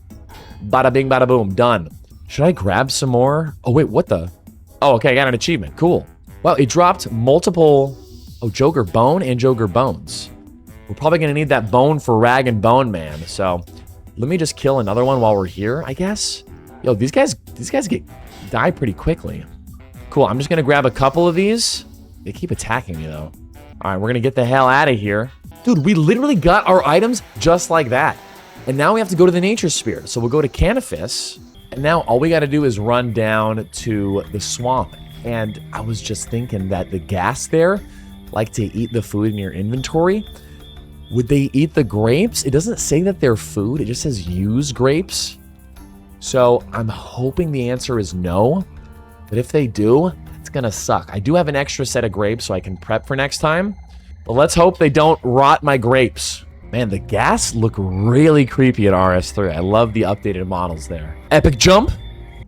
Bada bing, bada boom. Done. Should I grab some more? Oh, wait, what the? Oh, okay, I got an achievement. Cool. Wow, it dropped multiple... Oh, joker bone and joker bones. We're probably going to need that bone for Rag and Bone Man. So let me just kill another one while we're here, I guess. Yo, these guys die pretty quickly. Cool, I'm just going to grab a couple of these. They keep attacking me, though. All right, we're going to get the hell out of here. Dude, we literally got our items just like that. And now we have to go to the nature spirit. So we'll go to Canifis. And now all we got to do is run down to the swamp. And I was just thinking that the gas there... like to eat the food in your inventory. Would they eat the grapes? It doesn't say that they're food. It just says use grapes. So I'm hoping the answer is no. But if they do, it's going to suck. I do have an extra set of grapes so I can prep for next time. But let's hope they don't rot my grapes. Man, the gas look really creepy at RS3. I love the updated models there. Epic jump.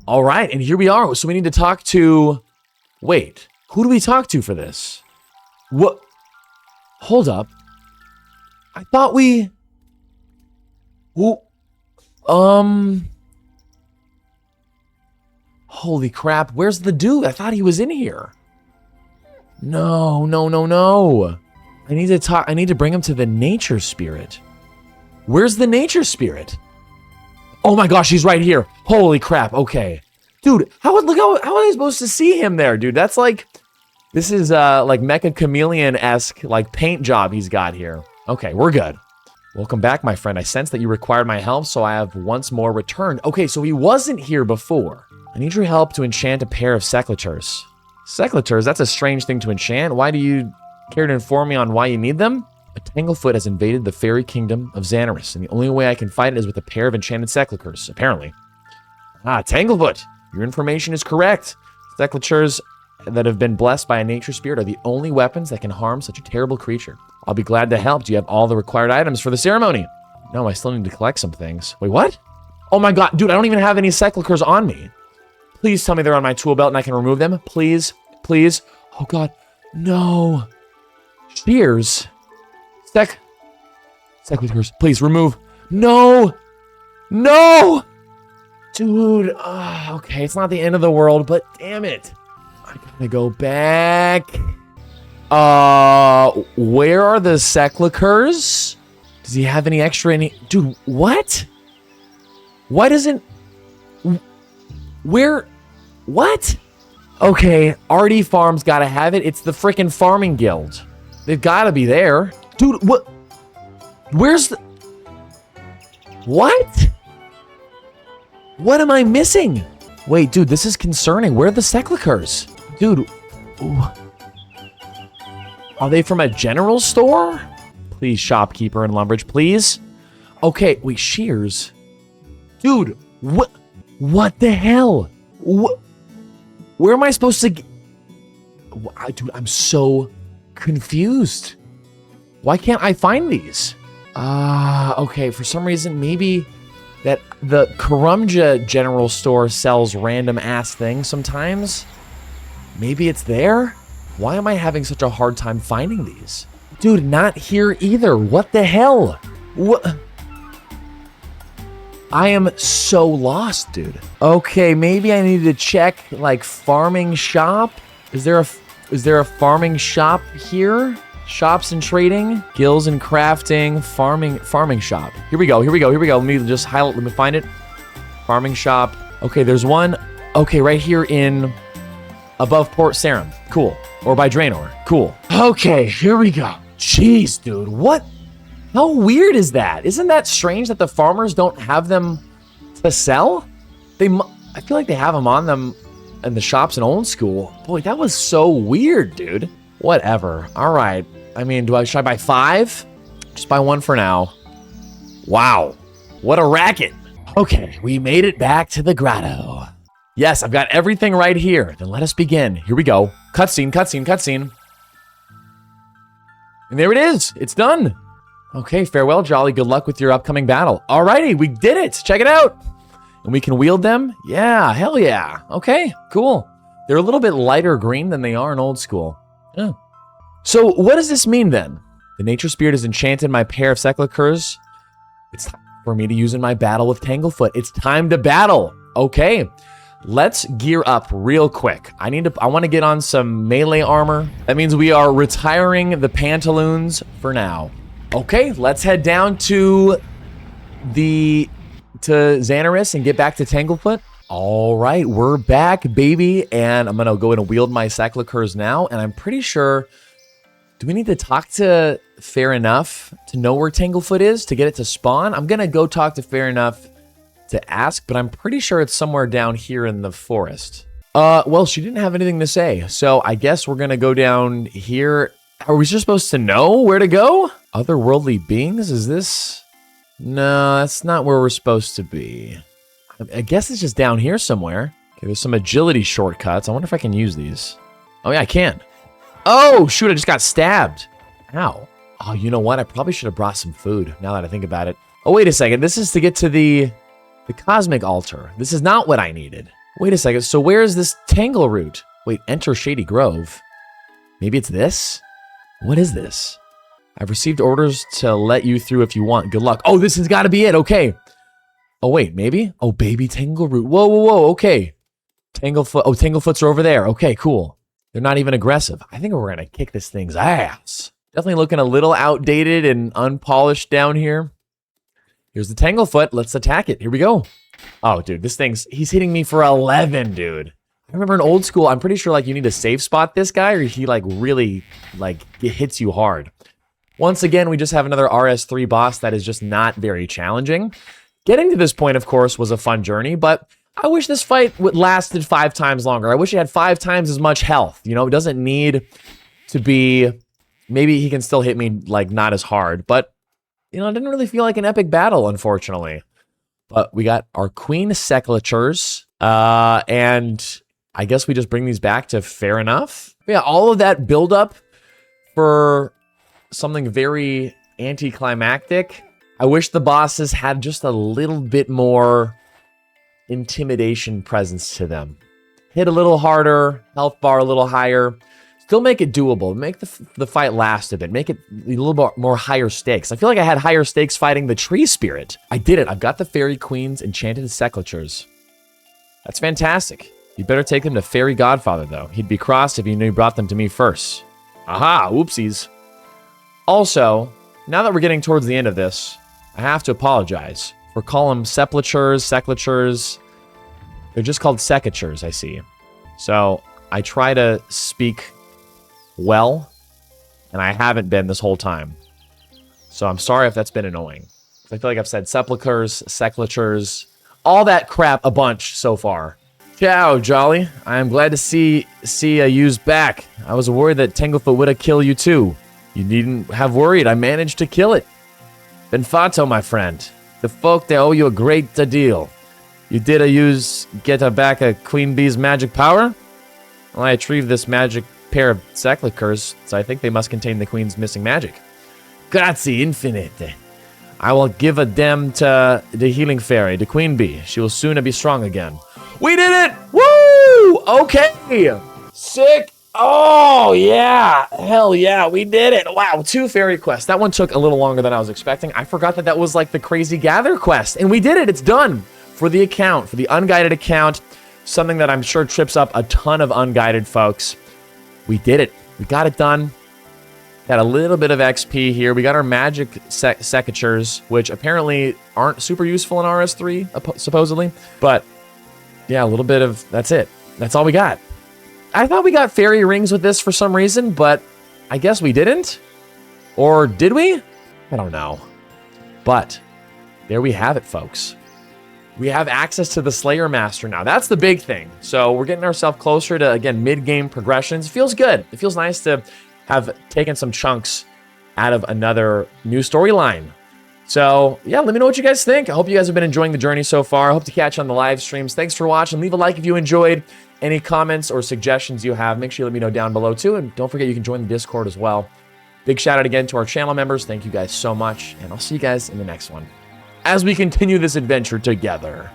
All right, and here we are. So we need to talk to... Wait, who do we talk to for this? What? Hold up. I thought we... Holy crap, where's the dude? I thought he was in here. No. I need to bring him to the nature spirit. Where's the nature spirit? Oh my gosh, he's right here. Holy crap. Okay. Dude, how are they supposed to see him there, dude? That's like, this is like Mecha Chameleon-esque like paint job he's got here. Okay, we're good. Welcome back, my friend. I sense that you required my help, so I have once more returned. Okay, so he wasn't here before. I need your help to enchant a pair of secateurs. Secateurs? That's a strange thing to enchant. Why do you care to inform me on why you need them? A Tanglefoot has invaded the fairy kingdom of Zanaris, and the only way I can fight it is with a pair of enchanted secateurs, apparently. Ah, Tanglefoot! Your information is correct. Secateurs that have been blessed by a nature spirit are the only weapons that can harm such a terrible creature. I'll be glad to help. Do you have all the required items for the ceremony? No, I still need to collect some things. Wait, what? Oh my god, dude, I don't even have any secateurs on me. Please tell me they're on my tool belt and I can remove them. Please, please. Oh god, no. Shears. Secateurs, please remove. No! No! Dude, okay, it's not the end of the world, but damn it. I gotta go back. Where are the secateurs? Does he have any extra Dude, what? Why doesn't... Where? What? Okay, RD Farm's gotta have it. It's the frickin' farming guild. They've gotta be there. Dude, what? Where's the... What? What am I missing? Wait, dude, this is concerning. Where are the secateurs? Dude. Ooh. Are they from a general store? Please, shopkeeper in Lumbridge, please. Okay, wait, shears. Dude, what the hell? Where am I supposed to get? Dude, I'm so confused. Why can't I find these? Okay, for some reason, maybe that the Karumja general store sells random ass things sometimes. Maybe it's there? Why am I having such a hard time finding these? Dude, not here either. What the hell? What? I am so lost, dude. Okay, maybe I need to check like farming shop. Is there a farming shop here? Shops and trading, guilds and crafting, farming shop. Here we go. Let me just highlight, let me find it. Farming shop. Okay, there's one. Okay, right here in above Port Sarum. Cool. Or by Draenor. Cool. Okay, here we go. Jeez, dude. What? How weird is that? Isn't that strange that the farmers don't have them to sell? I feel like they have them on them in the shops in old school. Boy, that was so weird, dude. Whatever. All right. I mean, should I buy 5? Just buy 1 for now. Wow. What a racket. Okay, we made it back to the grotto. Yes, I've got everything right here. Then let us begin. Here we go. Cutscene. And there it is. It's done. Okay, farewell, Jolly. Good luck with your upcoming battle. Alrighty, we did it. Check it out. And we can wield them? Yeah, hell yeah. Okay, cool. They're a little bit lighter green than they are in old school. Yeah. So what does this mean then? The nature spirit has enchanted my pair of secateurs. It's time for me to use in my battle with Tanglefoot. It's time to battle. Okay, let's gear up real quick. I want to get on some melee armor. That means we are retiring the pantaloons for now. Okay, let's head down to Zanaris and get back to Tanglefoot. All right, we're back, baby, and I'm gonna go in and wield my secateurs now. And I'm pretty sure, do we need to talk to Fair Enough to know where Tanglefoot is to get it to spawn? I'm gonna go talk to Fair Enough to ask, but I'm pretty sure it's somewhere down here in the forest. Well, she didn't have anything to say, so I guess we're gonna go down here. Are we just supposed to know where to go? Otherworldly beings? Is this? No, that's not where we're supposed to be. I guess it's just down here somewhere. Okay, there's some agility shortcuts. I wonder if I can use these. Oh yeah, I can. Oh, shoot, I just got stabbed. Ow. Oh, you know what? I probably should have brought some food, now that I think about it. Oh, wait a second. This is to get to the cosmic altar. This is not what I needed. Wait a second. So where is this Tangle route? Wait, enter Shady Grove. Maybe it's this? What is this? I've received orders to let you through if you want. Good luck. Oh, this has got to be it. Okay. Oh, wait, maybe? Oh, baby Tangle route. Whoa, whoa, whoa. Okay. Tanglefoot. Oh, Tanglefoots are over there. Okay, cool. They're not even aggressive. I think we're going to kick this thing's ass. Definitely looking a little outdated and unpolished down here. Here's the Tanglefoot. Let's attack it. Here we go. Oh, dude, he's hitting me for 11, dude. I remember in old school, I'm pretty sure like you need to safe spot this guy or he like really like hits you hard. Once again, we just have another RS3 boss that is just not very challenging. Getting to this point, of course, was a fun journey, but I wish this fight lasted 5 times longer. I wish he had 5 times as much health. You know, it doesn't need to be, maybe he can still hit me like not as hard, but you know, it didn't really feel like an epic battle, unfortunately. But we got our Queen Seclatures, and I guess we just bring these back to fair enough. But yeah, all of that buildup for something very anticlimactic. I wish the bosses had just a little bit more intimidation presence to them. Hit a little harder, health bar a little higher. Still make it doable. Make the fight last a bit. Make it a little bit more higher stakes. I feel like I had higher stakes fighting the tree spirit. I did it. I've got the Fairy Queen's Enchanted Seclatures. That's fantastic. You'd better take them to Fairy Godfather, though. He'd be crossed if you knew you brought them to me first. Aha, oopsies. Also, now that we're getting towards the end of this, I have to apologize for calling them seclatures. They're just called secatures, I see. So I try to speak well, and I haven't been this whole time. So I'm sorry if that's been annoying. I feel like I've said sepulchers, seclatures, all that crap a bunch so far. Ciao, Jolly. I am glad to see you's back. I was worried that Tanglefoot would have killed you too. You needn't have worried. I managed to kill it. Benfato, my friend. The folk, they owe you a great deal. You did get back a Queen Bee's magic power? Well, I retrieved this magic pair of seclatures, so I think they must contain the Queen's missing magic. Grazie infinite. I will give a dem to the healing fairy, the Queen Bee. She will soon be strong again. We did it! Woo! Okay! Sick! Oh, yeah! Hell yeah, we did it! Wow, 2 fairy quests. That one took a little longer than I was expecting. I forgot that was like the crazy gather quest, and we did it! It's done! For the account, for the Unguided account, something that I'm sure trips up a ton of Unguided folks. We did it. We got it done. Got a little bit of XP here. We got our magic secatures, which apparently aren't super useful in RS3, supposedly. But yeah, a little bit of, that's it. That's all we got. I thought we got fairy rings with this for some reason, but I guess we didn't. Or did we? I don't know. But there we have it, folks. We have access to the Slayer Master now. That's the big thing. So we're getting ourselves closer to, again, mid-game progressions. It feels good. It feels nice to have taken some chunks out of another new storyline. So, yeah, let me know what you guys think. I hope you guys have been enjoying the journey so far. I hope to catch you on the live streams. Thanks for watching. Leave a like if you enjoyed. Any comments or suggestions you have, make sure you let me know down below, too. And don't forget you can join the Discord as well. Big shout out again to our channel members. Thank you guys so much. And I'll see you guys in the next one as we continue this adventure together.